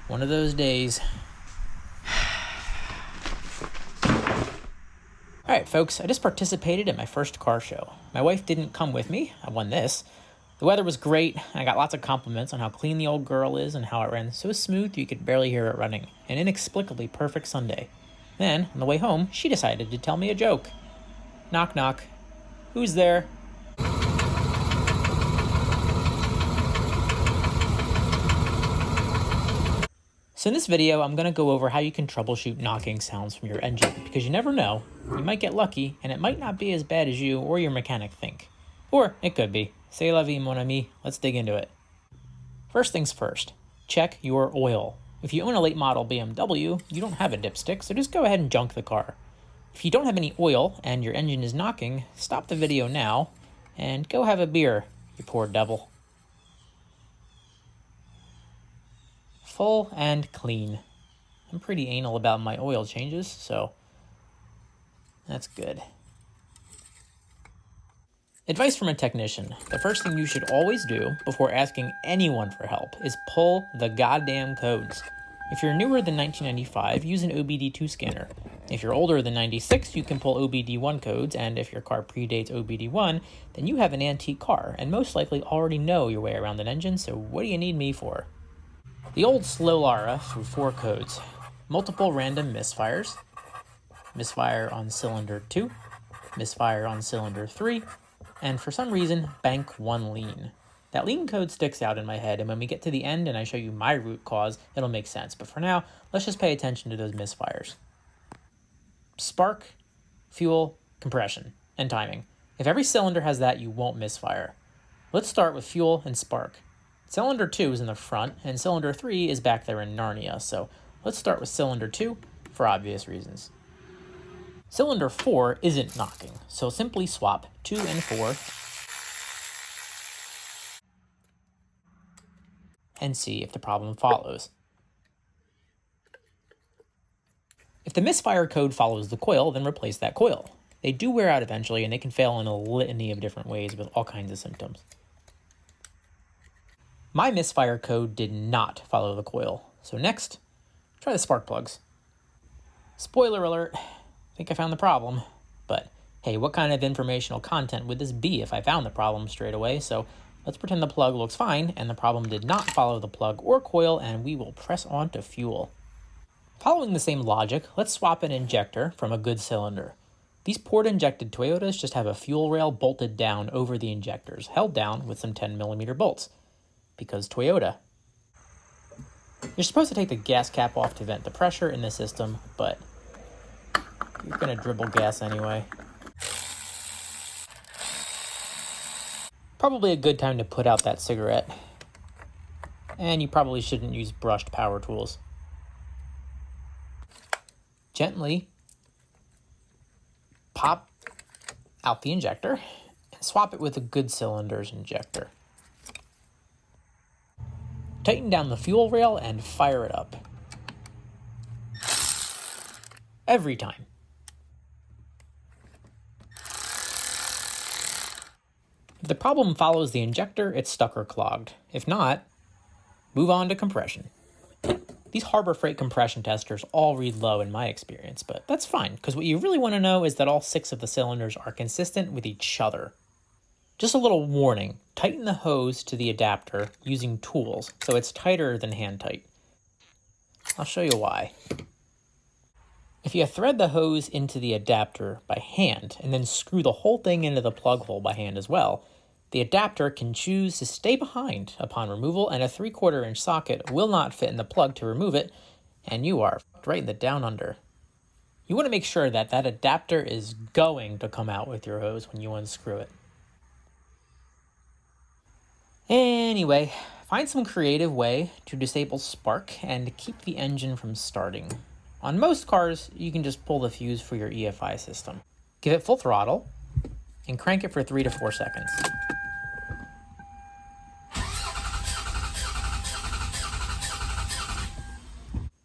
One of those days. Alright folks, I just participated in my first car show. My wife didn't come with me. I won this. The weather was great, and I got lots of compliments on how clean the old girl is and how it ran so smooth you could barely hear it running. An inexplicably perfect Sunday. Then, on the way home, she decided to tell me a joke. Knock knock. Who's there? So in this video, I'm going to go over how you can troubleshoot knocking sounds from your engine, because you never know, you might get lucky, and it might not be as bad as you or your mechanic think. Or it could be. C'est la vie, mon ami. Let's dig into it. First things first, check your oil. If you own a late model BMW, you don't have a dipstick, so just go ahead and junk the car. If you don't have any oil and your engine is knocking, stop the video now and go have a beer, you poor devil. Full and clean. I'm pretty anal about my oil changes, so that's good. Advice from a technician. The first thing you should always do before asking anyone for help is pull the goddamn codes. If you're newer than 1995, use an OBD2 scanner. If you're older than 96, you can pull OBD1 codes, and if your car predates OBD1, then you have an antique car and most likely already know your way around an engine, so what do you need me for? The old slow Lara through 4 codes. Multiple random misfires. Misfire on cylinder 2. Misfire on cylinder 3. And for some reason, bank 1 lean. That lean code sticks out in my head, and when we get to the end and I show you my root cause, it'll make sense. But for now, let's just pay attention to those misfires. Spark, fuel, compression, and timing. If every cylinder has that, you won't misfire. Let's start with fuel and spark. Cylinder 2 is in the front, and cylinder 3 is back there in Narnia, so let's start with cylinder 2 for obvious reasons. Cylinder 4 isn't knocking, so simply swap 2 and 4 and see if the problem follows. If the misfire code follows the coil, then replace that coil. They do wear out eventually, and they can fail in a litany of different ways with all kinds of symptoms. My misfire code did not follow the coil, so next, try the spark plugs. Spoiler alert, I think I found the problem, but hey, what kind of informational content would this be if I found the problem straight away? So let's pretend the plug looks fine and the problem did not follow the plug or coil, and we will press on to fuel. Following the same logic, let's swap an injector from a good cylinder. These port-injected Toyotas just have a fuel rail bolted down over the injectors, held down with some 10mm bolts. Because Toyota. You're supposed to take the gas cap off to vent the pressure in the system, but you're going to dribble gas anyway. Probably a good time to put out that cigarette. And you probably shouldn't use brushed power tools. Gently pop out the injector and swap it with a good cylinder's injector. Tighten down the fuel rail and fire it up. Every time. If the problem follows the injector, it's stuck or clogged. If not, move on to compression. These Harbor Freight compression testers all read low in my experience, but that's fine, because what you really want to know is that all 6 of the cylinders are consistent with each other. Just a little warning, tighten the hose to the adapter using tools, so it's tighter than hand tight. I'll show you why. If you thread the hose into the adapter by hand and then screw the whole thing into the plug hole by hand as well, the adapter can choose to stay behind upon removal, and a 3/4 inch socket will not fit in the plug to remove it, and you are right in the down under. You want to make sure that that adapter is going to come out with your hose when you unscrew it. Anyway, find some creative way to disable spark and keep the engine from starting. On most cars, you can just pull the fuse for your EFI system. Give it full throttle and crank it for 3 to 4 seconds.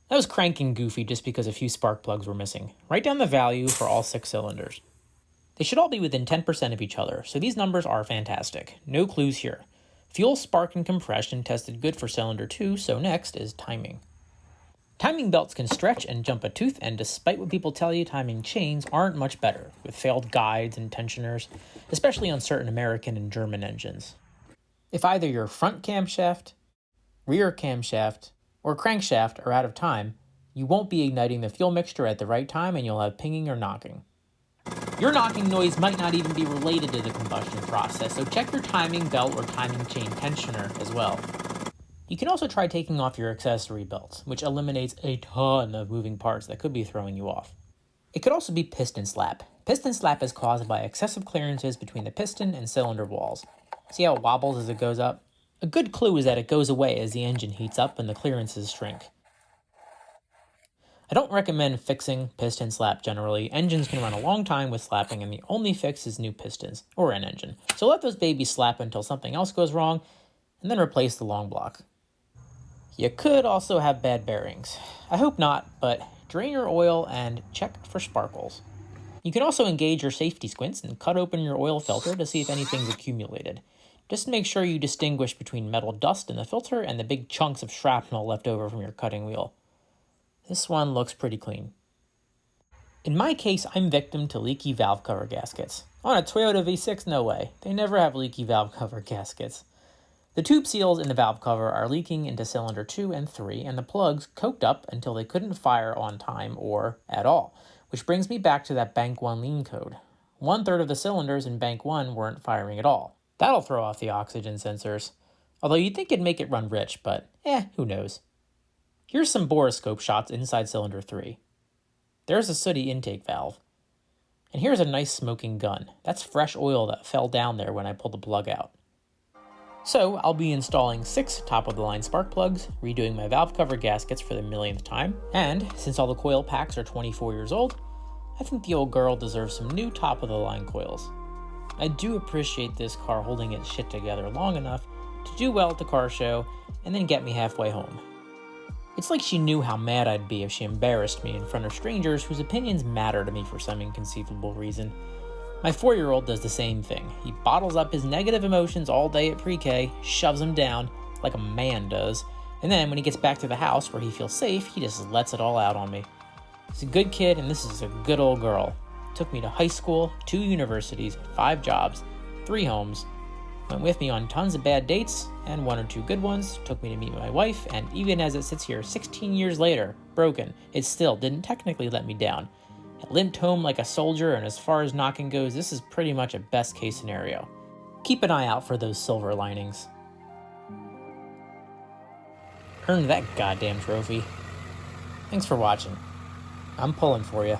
That was cranking goofy just because a few spark plugs were missing. Write down the value for all 6 cylinders. They should all be within 10% of each other, so these numbers are fantastic. No clues here. Fuel, spark, and compression tested good for cylinder 2, so next is timing. Timing belts can stretch and jump a tooth, and despite what people tell you, timing chains aren't much better, with failed guides and tensioners, especially on certain American and German engines. If either your front camshaft, rear camshaft, or crankshaft are out of time, you won't be igniting the fuel mixture at the right time and you'll have pinging or knocking. Your knocking noise might not even be related to the combustion process, so check your timing belt or timing chain tensioner as well. You can also try taking off your accessory belts, which eliminates a ton of moving parts that could be throwing you off. It could also be piston slap. Piston slap is caused by excessive clearances between the piston and cylinder walls. See how it wobbles as it goes up? A good clue is that it goes away as the engine heats up and the clearances shrink. I don't recommend fixing piston slap generally. Engines can run a long time with slapping, and the only fix is new pistons, or an engine. So let those babies slap until something else goes wrong, and then replace the long block. You could also have bad bearings. I hope not, but drain your oil and check for sparkles. You can also engage your safety squints and cut open your oil filter to see if anything's accumulated. Just make sure you distinguish between metal dust in the filter and the big chunks of shrapnel left over from your cutting wheel. This one looks pretty clean. In my case, I'm victim to leaky valve cover gaskets. On a Toyota V6, no way. They never have leaky valve cover gaskets. The tube seals in the valve cover are leaking into cylinder 2 and 3, and the plugs coked up until they couldn't fire on time or at all, which brings me back to that Bank 1 lean code. 1/3 of the cylinders in Bank 1 weren't firing at all. That'll throw off the oxygen sensors. Although you'd think it'd make it run rich, but who knows. Here's some borescope shots inside cylinder 3. There's a sooty intake valve. And here's a nice smoking gun. That's fresh oil that fell down there when I pulled the plug out. So I'll be installing 6 top-of-the-line spark plugs, redoing my valve cover gaskets for the millionth time, and since all the coil packs are 24 years old, I think the old girl deserves some new top-of-the-line coils. I do appreciate this car holding its shit together long enough to do well at the car show and then get me halfway home. It's like she knew how mad I'd be if she embarrassed me in front of strangers whose opinions matter to me for some inconceivable reason. My 4-year-old does the same thing. He bottles up his negative emotions all day at pre-K, shoves them down like a man does, and then when he gets back to the house where he feels safe, he just lets it all out on me. He's a good kid, and this is a good old girl. Took me to high school, 2 universities, 5 jobs, 3 homes, went with me on tons of bad dates, and 1 or 2 good ones, took me to meet my wife, and even as it sits here 16 years later, broken, it still didn't technically let me down. It limped home like a soldier, and as far as knocking goes, this is pretty much a best case scenario. Keep an eye out for those silver linings. Earned that goddamn trophy. Thanks for watching. I'm pulling for you.